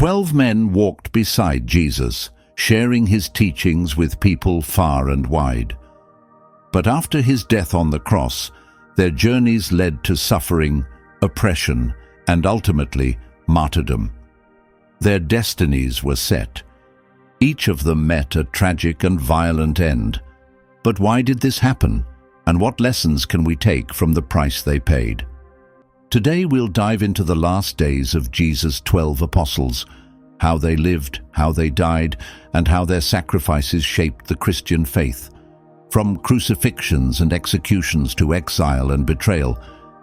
12 men walked beside Jesus, sharing his teachings with people far and wide. But after his death on the cross, their journeys led to suffering, oppression, and ultimately martyrdom. Their destinies were set. Each of them met a tragic and violent end. But why did this happen? And what lessons can we take from the price they paid? Today we'll dive into the last days of Jesus' 12 apostles, how they lived, how they died, and how their sacrifices shaped the Christian faith. From crucifixions and executions to exile and betrayal,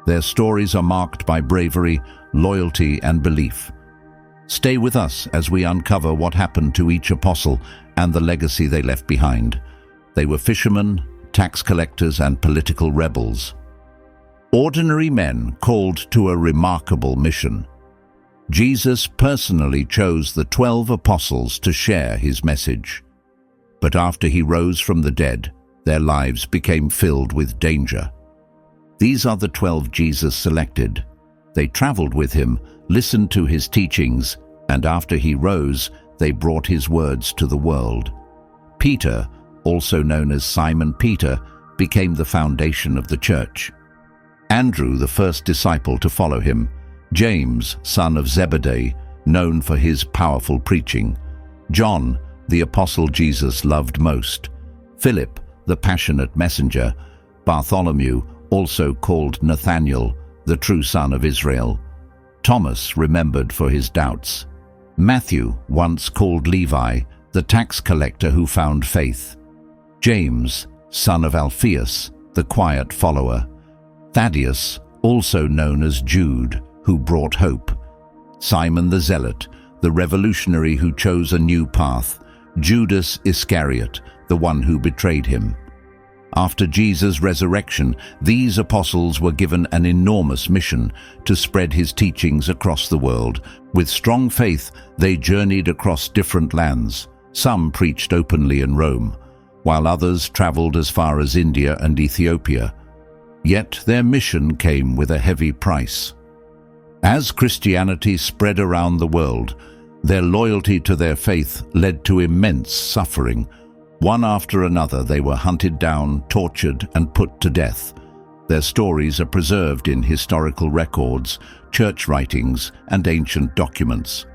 their stories are marked by bravery, loyalty, and belief. Stay with us as we uncover what happened to each apostle and the legacy they left behind. They were fishermen, tax collectors, and political rebels. Ordinary men called to a remarkable mission. Jesus personally chose the 12 apostles to share his message. But after he rose from the dead, their lives became filled with danger. These are the 12 Jesus selected. They traveled with him, listened to his teachings, and after he rose, they brought his words to the world. Peter, also known as Simon Peter, became the foundation of the church. Andrew, the first disciple to follow him. James, son of Zebedee, known for his powerful preaching. John, the apostle Jesus loved most. Philip, the passionate messenger. Bartholomew, also called Nathanael, the true son of Israel. Thomas, remembered for his doubts. Matthew, once called Levi, the tax collector who found faith. James, son of Alphaeus, the quiet follower. Thaddeus, also known as Jude, who brought hope. Simon the Zealot, the revolutionary who chose a new path. Judas Iscariot, the one who betrayed him. After Jesus' resurrection, these apostles were given an enormous mission to spread his teachings across the world. With strong faith, they journeyed across different lands. Some preached openly in Rome, while others traveled as far as India and Ethiopia. Yet their mission came with a heavy price. As Christianity spread around the world, their loyalty to their faith led to immense suffering. One after another, they were hunted down, tortured, and put to death. Their stories are preserved in historical records, church writings, and ancient documents.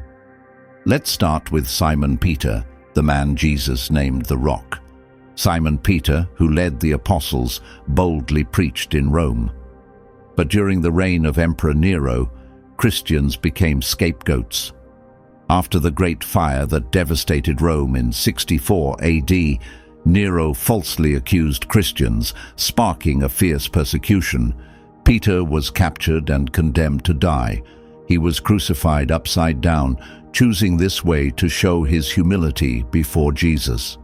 Let's start with Simon Peter, the man Jesus named the Rock. Simon Peter, who led the apostles, boldly preached in Rome. But during the reign of Emperor Nero, Christians became scapegoats. After the great fire that devastated Rome in 64 AD, Nero falsely accused Christians, sparking a fierce persecution. Peter was captured and condemned to die. He was crucified upside down, choosing this way to show his humility before Jesus.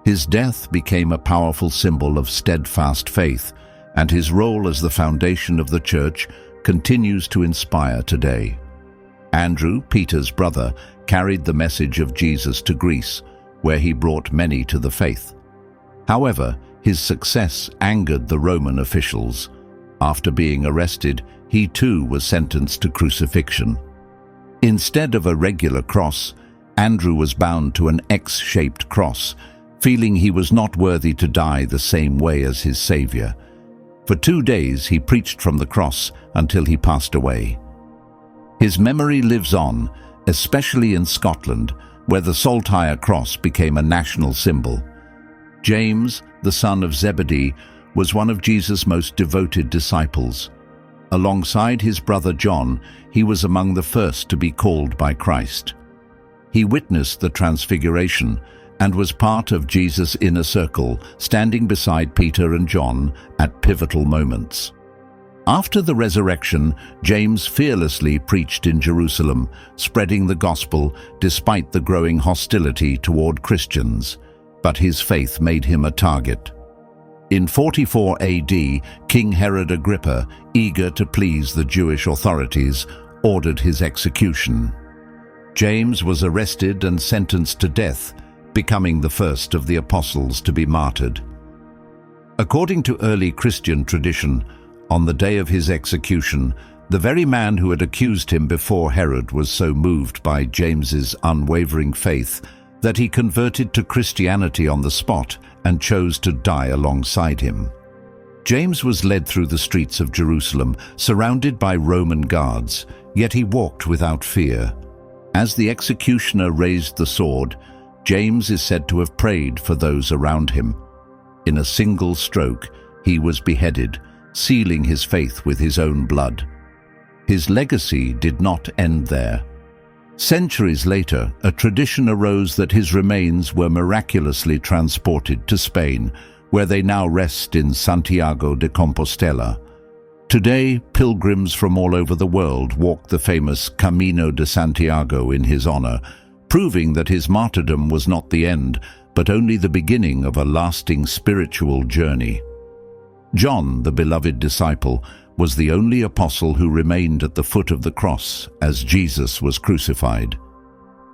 His death became a powerful symbol of steadfast faith, and his role as the foundation of the church continues to inspire today. Andrew, Peter's brother, carried the message of Jesus to Greece, where he brought many to the faith. However, his success angered the Roman officials. After being arrested, he too was sentenced to crucifixion. Instead of a regular cross, Andrew was bound to an X-shaped cross, feeling he was not worthy to die the same way as his Savior. For 2 days he preached from the cross until he passed away. His memory lives on, especially in Scotland, where the saltire cross became a national symbol. James, the son of Zebedee, was one of Jesus' most devoted disciples. Alongside his brother John, he was among the first to be called by Christ. He witnessed the Transfiguration and was part of Jesus' inner circle, standing beside Peter and John at pivotal moments. After the resurrection, James fearlessly preached in Jerusalem, spreading the gospel despite the growing hostility toward Christians. But his faith made him a target. In 44 AD, King Herod Agrippa, eager to please the Jewish authorities, ordered his execution. James was arrested and sentenced to death, becoming the first of the apostles to be martyred. According to early Christian tradition, on the day of his execution, The very man who had accused him before Herod was so moved by James's unwavering faith that he converted to Christianity on the spot and chose to die alongside him. James was led through the streets of Jerusalem, surrounded by Roman guards, yet he walked without fear. As the executioner raised the sword, James is said to have prayed for those around him. In a single stroke, he was beheaded, sealing his faith with his own blood. His legacy did not end there. Centuries later, a tradition arose that his remains were miraculously transported to Spain, where they now rest in Santiago de Compostela. Today, pilgrims from all over the world walk the famous Camino de Santiago in his honor, proving that his martyrdom was not the end, but only the beginning of a lasting spiritual journey. John, the beloved disciple, was the only apostle who remained at the foot of the cross as Jesus was crucified.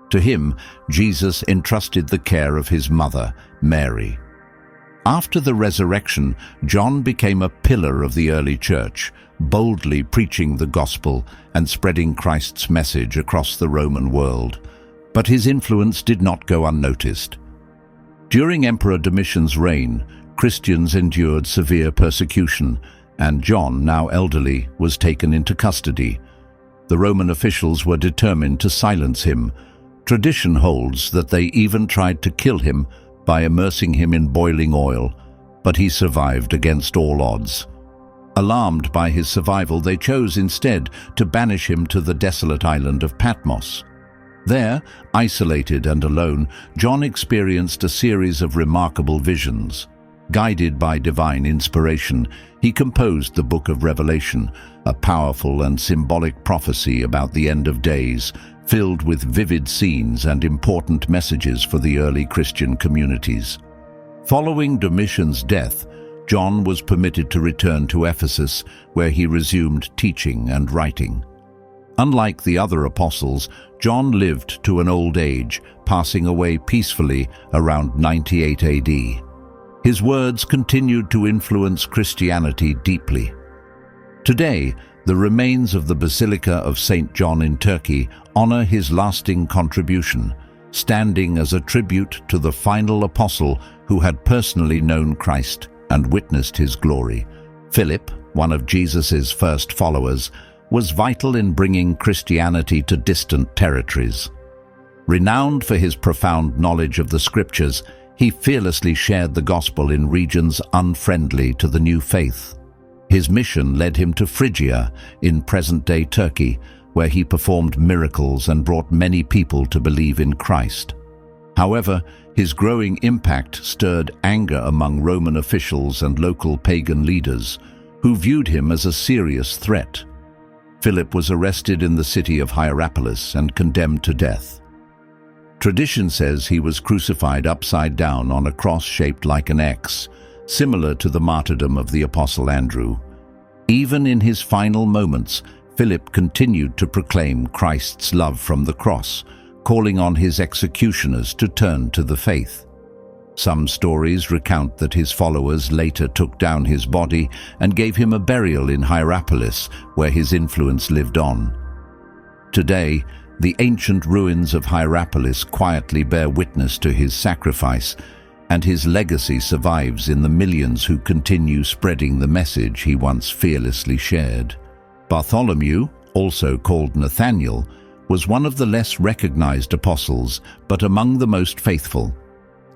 To him, Jesus entrusted the care of his mother, Mary. After the resurrection, John became a pillar of the early church, boldly preaching the gospel and spreading Christ's message across the Roman world. But his influence did not go unnoticed. During Emperor Domitian's reign, Christians endured severe persecution, and John, now elderly, was taken into custody. The Roman officials were determined to silence him. Tradition holds that they even tried to kill him by immersing him in boiling oil, but he survived against all odds. Alarmed by his survival, they chose instead to banish him to the desolate island of Patmos. There, isolated and alone, John experienced a series of remarkable visions. Guided by divine inspiration, he composed the Book of Revelation, a powerful and symbolic prophecy about the end of days, filled with vivid scenes and important messages for the early Christian communities. Following Domitian's death, John was permitted to return to Ephesus, where he resumed teaching and writing. Unlike the other apostles, John lived to an old age, passing away peacefully around 98 AD. His words continued to influence Christianity deeply. Today, the remains of the Basilica of St. John in Turkey honor his lasting contribution, standing as a tribute to the final apostle who had personally known Christ and witnessed his glory. Philip, one of Jesus' first followers, was vital in bringing Christianity to distant territories. Renowned for his profound knowledge of the Scriptures, he fearlessly shared the gospel in regions unfriendly to the new faith. His mission led him to Phrygia, in present-day Turkey, where he performed miracles and brought many people to believe in Christ. However, his growing impact stirred anger among Roman officials and local pagan leaders, who viewed him as a serious threat. Philip was arrested in the city of Hierapolis and condemned to death. Tradition says he was crucified upside down on a cross shaped like an X, similar to the martyrdom of the Apostle Andrew. Even in his final moments, Philip continued to proclaim Christ's love from the cross, calling on his executioners to turn to the faith. Some stories recount that his followers later took down his body and gave him a burial in Hierapolis, where his influence lived on. Today, the ancient ruins of Hierapolis quietly bear witness to his sacrifice, and his legacy survives in the millions who continue spreading the message he once fearlessly shared. Bartholomew, also called Nathaniel, was one of the less recognized apostles, but among the most faithful.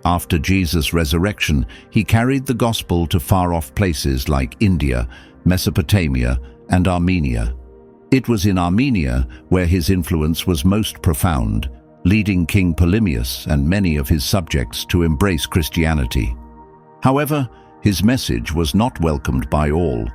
After Jesus' resurrection, he carried the gospel to far-off places like India, Mesopotamia, and Armenia. It was in Armenia where his influence was most profound, leading King Polemius and many of his subjects to embrace Christianity. However, his message was not welcomed by all.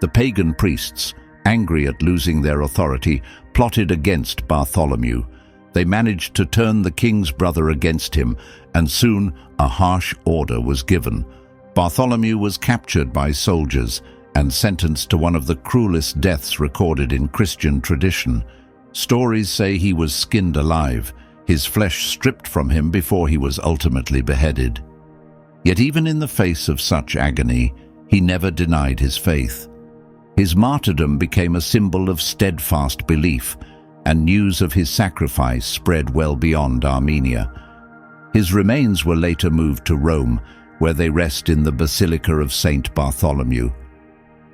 The pagan priests, angry at losing their authority, plotted against Bartholomew. They managed to turn the king's brother against him, and soon a harsh order was given. Bartholomew was captured by soldiers and sentenced to one of the cruelest deaths recorded in Christian tradition. Stories say he was skinned alive, his flesh stripped from him before he was ultimately beheaded. Yet even in the face of such agony, he never denied his faith. His martyrdom became a symbol of steadfast belief, and news of his sacrifice spread well beyond Armenia. His remains were later moved to Rome, where they rest in the Basilica of Saint Bartholomew.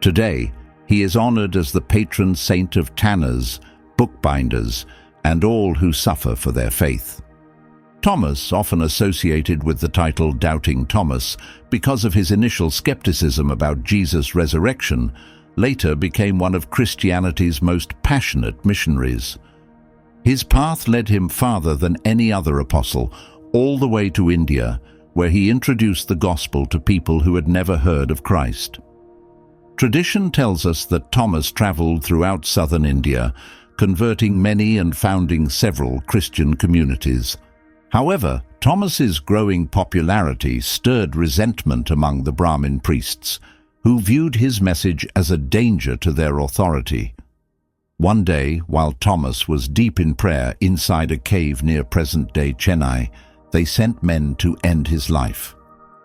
Today, he is honored as the patron saint of tanners, bookbinders, and all who suffer for their faith. Thomas, often associated with the title Doubting Thomas because of his initial skepticism about Jesus' resurrection, later became one of Christianity's most passionate missionaries. His path led him farther than any other apostle, all the way to India, where he introduced the gospel to people who had never heard of Christ. Tradition tells us that Thomas traveled throughout southern India, converting many and founding several Christian communities. However, Thomas's growing popularity stirred resentment among the Brahmin priests, who viewed his message as a danger to their authority. One day, while Thomas was deep in prayer inside a cave near present-day Chennai, they sent men to end his life.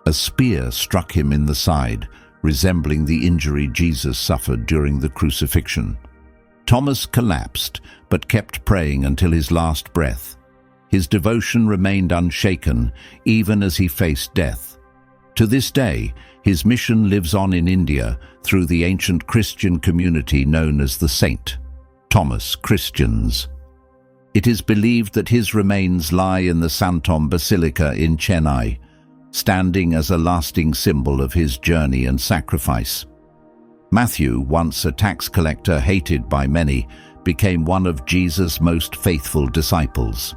A spear struck him in the side, resembling the injury Jesus suffered during the crucifixion. Thomas collapsed, but kept praying until his last breath. His devotion remained unshaken, even as he faced death. To this day, his mission lives on in India through the ancient Christian community known as the St. Thomas Christians. It is believed that his remains lie in the Santom Basilica in Chennai, standing as a lasting symbol of his journey and sacrifice. Matthew, once a tax collector hated by many, became one of Jesus' most faithful disciples.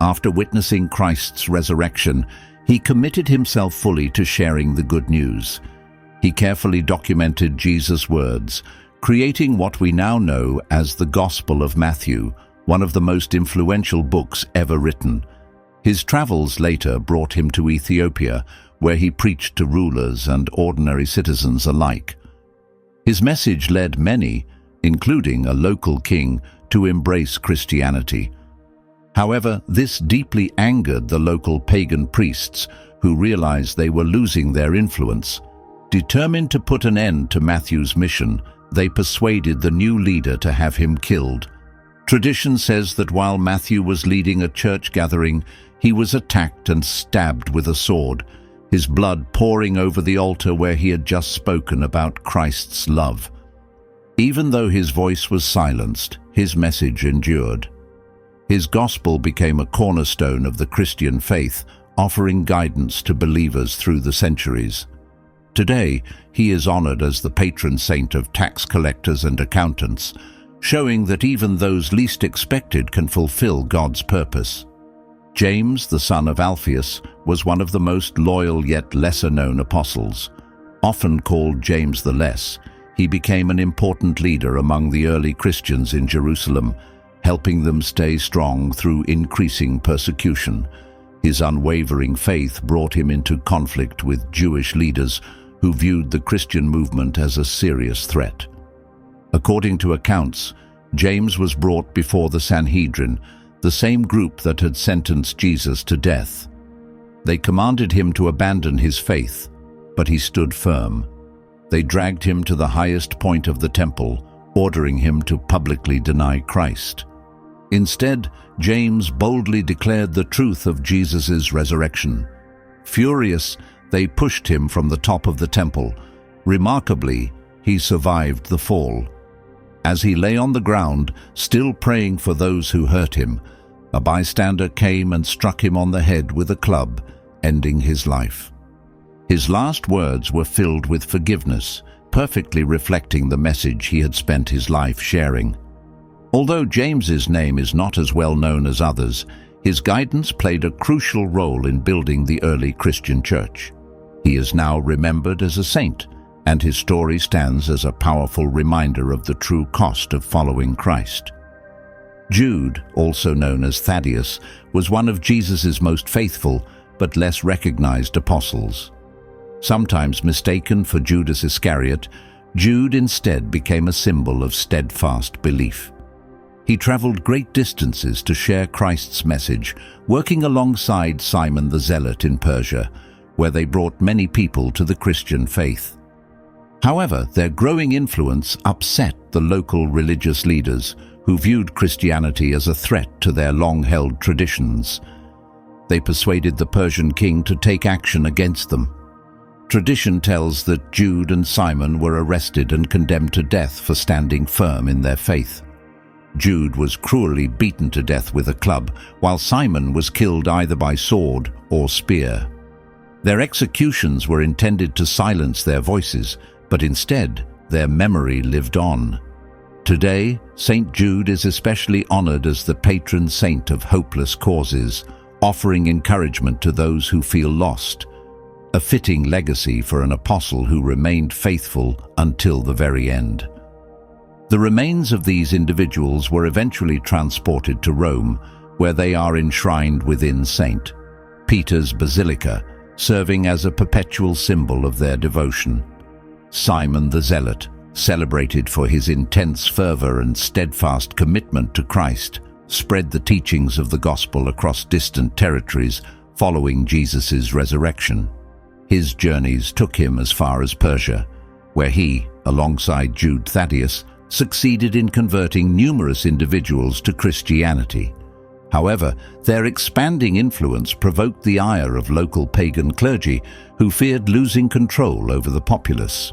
After witnessing Christ's resurrection, he committed himself fully to sharing the good news. He carefully documented Jesus' words, creating what we now know as the Gospel of Matthew, one of the most influential books ever written. His travels later brought him to Ethiopia, where he preached to rulers and ordinary citizens alike. His message led many, including a local king, to embrace Christianity. However, this deeply angered the local pagan priests, who realized they were losing their influence. Determined to put an end to Matthew's mission, they persuaded the new leader to have him killed. Tradition says that while Matthew was leading a church gathering, he was attacked and stabbed with a sword, his blood pouring over the altar where he had just spoken about Christ's love. Even though his voice was silenced, his message endured. His gospel became a cornerstone of the Christian faith, offering guidance to believers through the centuries. Today, he is honored as the patron saint of tax collectors and accountants, showing that even those least expected can fulfill God's purpose. James, the son of Alphaeus, was one of the most loyal yet lesser-known apostles. Often called James the Less, he became an important leader among the early Christians in Jerusalem, helping them stay strong through increasing persecution. His unwavering faith brought him into conflict with Jewish leaders who viewed the Christian movement as a serious threat. According to accounts, James was brought before the Sanhedrin, the same group that had sentenced Jesus to death. They commanded him to abandon his faith, but he stood firm. They dragged him to the highest point of the temple, ordering him to publicly deny Christ. Instead, James boldly declared the truth of Jesus' resurrection. Furious, they pushed him from the top of the temple. Remarkably, he survived the fall. As he lay on the ground, still praying for those who hurt him, a bystander came and struck him on the head with a club, ending his life. His last words were filled with forgiveness, perfectly reflecting the message he had spent his life sharing. Although James's name is not as well known as others, his guidance played a crucial role in building the early Christian church. He is now remembered as a saint, and his story stands as a powerful reminder of the true cost of following Christ. Jude, also known as Thaddeus, was one of Jesus' most faithful but less recognized apostles. Sometimes mistaken for Judas Iscariot, Jude instead became a symbol of steadfast belief. He traveled great distances to share Christ's message, working alongside Simon the Zealot in Persia, where they brought many people to the Christian faith. However, their growing influence upset the local religious leaders, who viewed Christianity as a threat to their long-held traditions. They persuaded the Persian king to take action against them. Tradition tells that Jude and Simon were arrested and condemned to death for standing firm in their faith. Jude was cruelly beaten to death with a club, while Simon was killed either by sword or spear. Their executions were intended to silence their voices, but instead their memory lived on. Today, St. Jude is especially honored as the patron saint of hopeless causes, offering encouragement to those who feel lost, a fitting legacy for an apostle who remained faithful until the very end. The remains of these individuals were eventually transported to Rome, where they are enshrined within St. Peter's Basilica, serving as a perpetual symbol of their devotion. Simon the Zealot, celebrated for his intense fervor and steadfast commitment to Christ, spread the teachings of the gospel across distant territories following Jesus' resurrection. His journeys took him as far as Persia, where he, alongside Jude Thaddeus, succeeded in converting numerous individuals to Christianity. However, their expanding influence provoked the ire of local pagan clergy who feared losing control over the populace.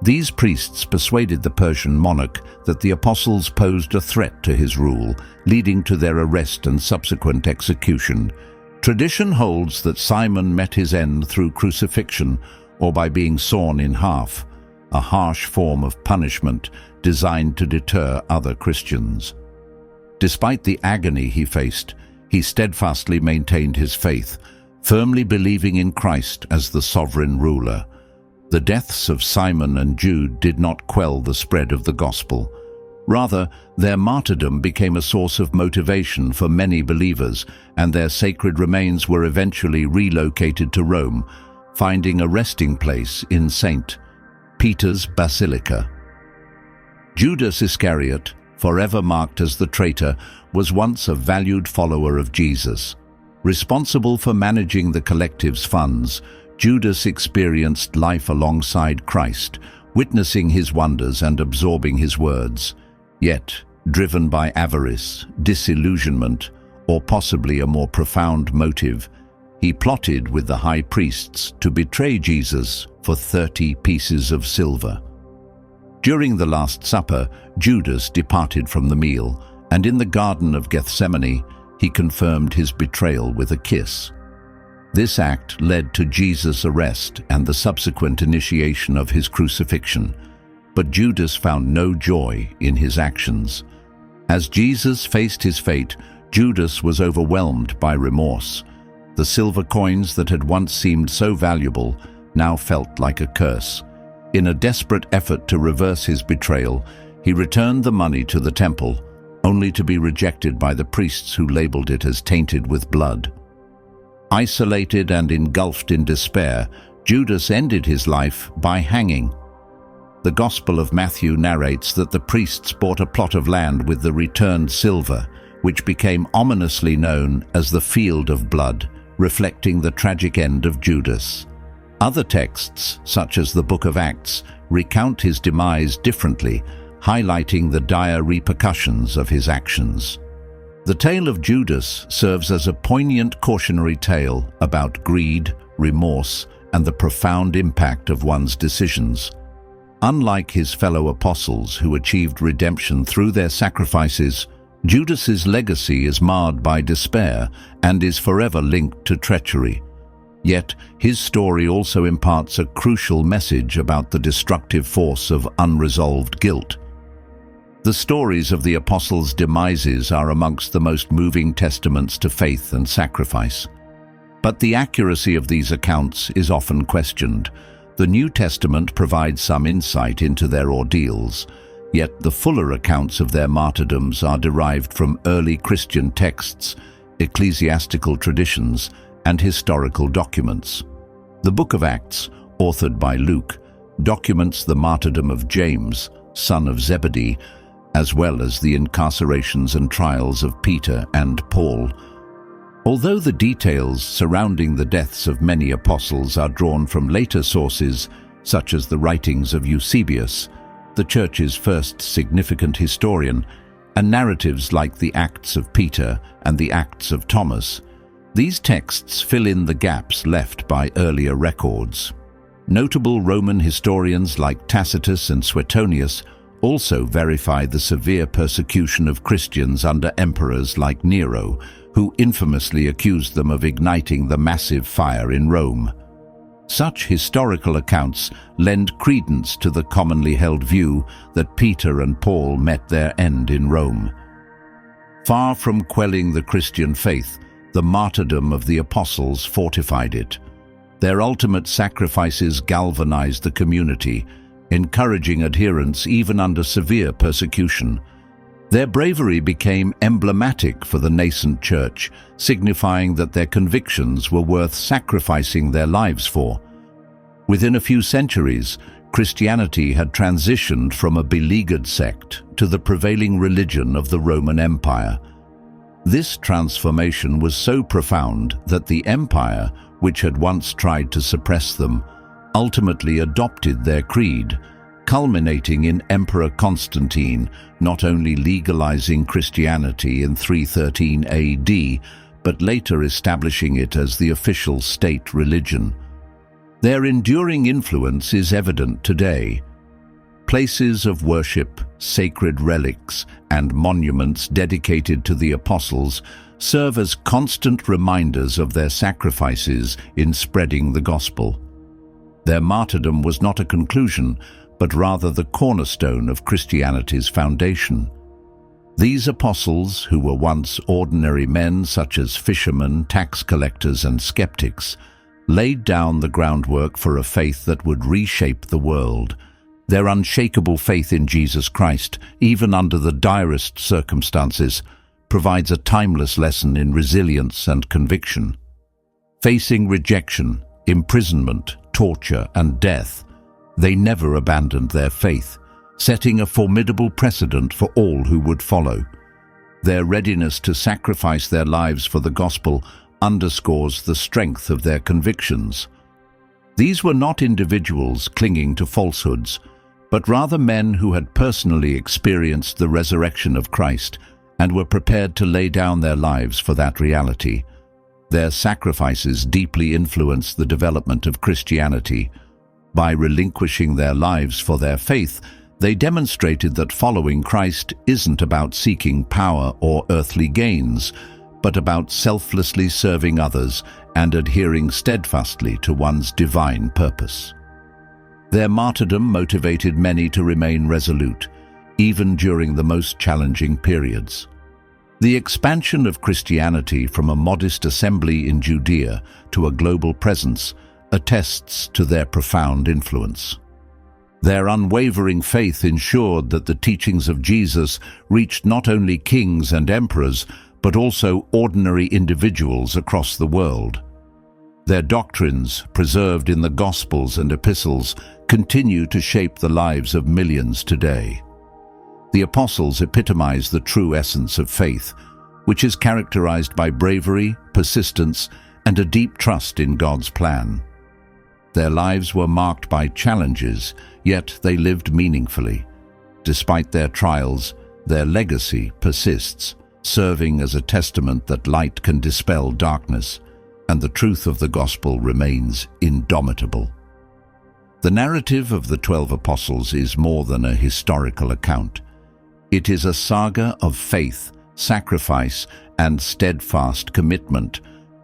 These priests persuaded the Persian monarch that the apostles posed a threat to his rule, leading to their arrest and subsequent execution. Tradition holds that Simon met his end through crucifixion or by being sawn in half, a harsh form of punishment designed to deter other Christians. Despite the agony he faced, he steadfastly maintained his faith, firmly believing in Christ as the sovereign ruler. The deaths of Simon and Jude did not quell the spread of the gospel. Rather, their martyrdom became a source of motivation for many believers, and their sacred remains were eventually relocated to Rome, finding a resting place in St. Peter's Basilica. Judas Iscariot, forever marked as the traitor, was once a valued follower of Jesus. Responsible for managing the collective's funds, Judas experienced life alongside Christ, witnessing his wonders and absorbing his words. Yet, driven by avarice, disillusionment, or possibly a more profound motive, he plotted with the high priests to betray Jesus for 30 pieces of silver. During the Last Supper, Judas departed from the meal, and in the Garden of Gethsemane, he confirmed his betrayal with a kiss. This act led to Jesus' arrest and the subsequent initiation of his crucifixion. But Judas found no joy in his actions. As Jesus faced his fate, Judas was overwhelmed by remorse. The silver coins that had once seemed so valuable now felt like a curse. In a desperate effort to reverse his betrayal, he returned the money to the temple, only to be rejected by the priests who labeled it as tainted with blood. Isolated and engulfed in despair, Judas ended his life by hanging. The Gospel of Matthew narrates that the priests bought a plot of land with the returned silver, which became ominously known as the Field of Blood, reflecting the tragic end of Judas. Other texts, such as the Book of Acts, recount his demise differently, highlighting the dire repercussions of his actions. The tale of Judas serves as a poignant cautionary tale about greed, remorse, and the profound impact of one's decisions. Unlike his fellow apostles who achieved redemption through their sacrifices, Judas's legacy is marred by despair and is forever linked to treachery. Yet, his story also imparts a crucial message about the destructive force of unresolved guilt. The stories of the apostles' demises are amongst the most moving testaments to faith and sacrifice. But the accuracy of these accounts is often questioned. The New Testament provides some insight into their ordeals, yet the fuller accounts of their martyrdoms are derived from early Christian texts, ecclesiastical traditions, and historical documents. The Book of Acts, authored by Luke, documents the martyrdom of James, son of Zebedee, as well as the incarcerations and trials of Peter and Paul. Although the details surrounding the deaths of many apostles are drawn from later sources, such as the writings of Eusebius, the Church's first significant historian, and narratives like the Acts of Peter and the Acts of Thomas. These texts fill in the gaps left by earlier records. Notable Roman historians like Tacitus and Suetonius also verify the severe persecution of Christians under emperors like Nero, who infamously accused them of igniting the massive fire in Rome. Such historical accounts lend credence to the commonly held view that Peter and Paul met their end in Rome. Far from quelling the Christian faith, the martyrdom of the apostles fortified it. Their ultimate sacrifices galvanized the community, encouraging adherence even under severe persecution. Their bravery became emblematic for the nascent church, signifying that their convictions were worth sacrificing their lives for. Within a few centuries, Christianity had transitioned from a beleaguered sect to the prevailing religion of the Roman Empire. This transformation was so profound that the empire, which had once tried to suppress them, ultimately adopted their creed, culminating in Emperor Constantine not only legalizing Christianity in 313 AD, but later establishing it as the official state religion. Their enduring influence is evident today. Places of worship, sacred relics, and monuments dedicated to the apostles serve as constant reminders of their sacrifices in spreading the gospel. Their martyrdom was not a conclusion, but rather the cornerstone of Christianity's foundation. These apostles, who were once ordinary men such as fishermen, tax collectors, and skeptics, laid down the groundwork for a faith that would reshape the world. Their unshakable faith in Jesus Christ, even under the direst circumstances, provides a timeless lesson in resilience and conviction. Facing rejection, imprisonment, torture, and death, they never abandoned their faith, setting a formidable precedent for all who would follow. Their readiness to sacrifice their lives for the gospel underscores the strength of their convictions. These were not individuals clinging to falsehoods, but rather men who had personally experienced the resurrection of Christ and were prepared to lay down their lives for that reality. Their sacrifices deeply influenced the development of Christianity. By relinquishing their lives for their faith, they demonstrated that following Christ isn't about seeking power or earthly gains, but about selflessly serving others and adhering steadfastly to one's divine purpose. Their martyrdom motivated many to remain resolute, even during the most challenging periods. The expansion of Christianity from a modest assembly in Judea to a global presence attests to their profound influence. Their unwavering faith ensured that the teachings of Jesus reached not only kings and emperors, but also ordinary individuals across the world. Their doctrines, preserved in the Gospels and epistles, continue to shape the lives of millions today. The apostles epitomize the true essence of faith, which is characterized by bravery, persistence, and a deep trust in God's plan. Their lives were marked by challenges, yet they lived meaningfully. Despite their trials, their legacy persists, serving as a testament that light can dispel darkness, and the truth of the gospel remains indomitable. The narrative of the 12 apostles is more than a historical account. It is a saga of faith, sacrifice, and steadfast commitment.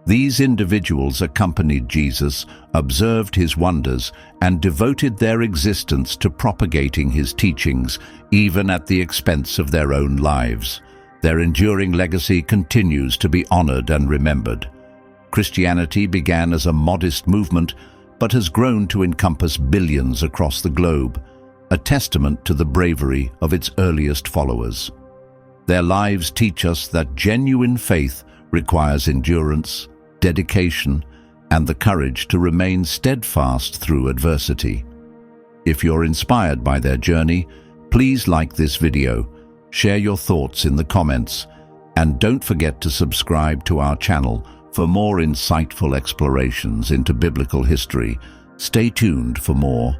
These individuals accompanied Jesus, observed his wonders, and devoted their existence to propagating his teachings, even at the expense of their own lives. Their enduring legacy continues to be honored and remembered. Christianity began as a modest movement, but has grown to encompass billions across the globe, a testament to the bravery of its earliest followers. Their lives teach us that genuine faith requires endurance, dedication, and the courage to remain steadfast through adversity. If you're inspired by their journey, please like this video, share your thoughts in the comments, and don't forget to subscribe to our channel for more insightful explorations into biblical history. Stay tuned for more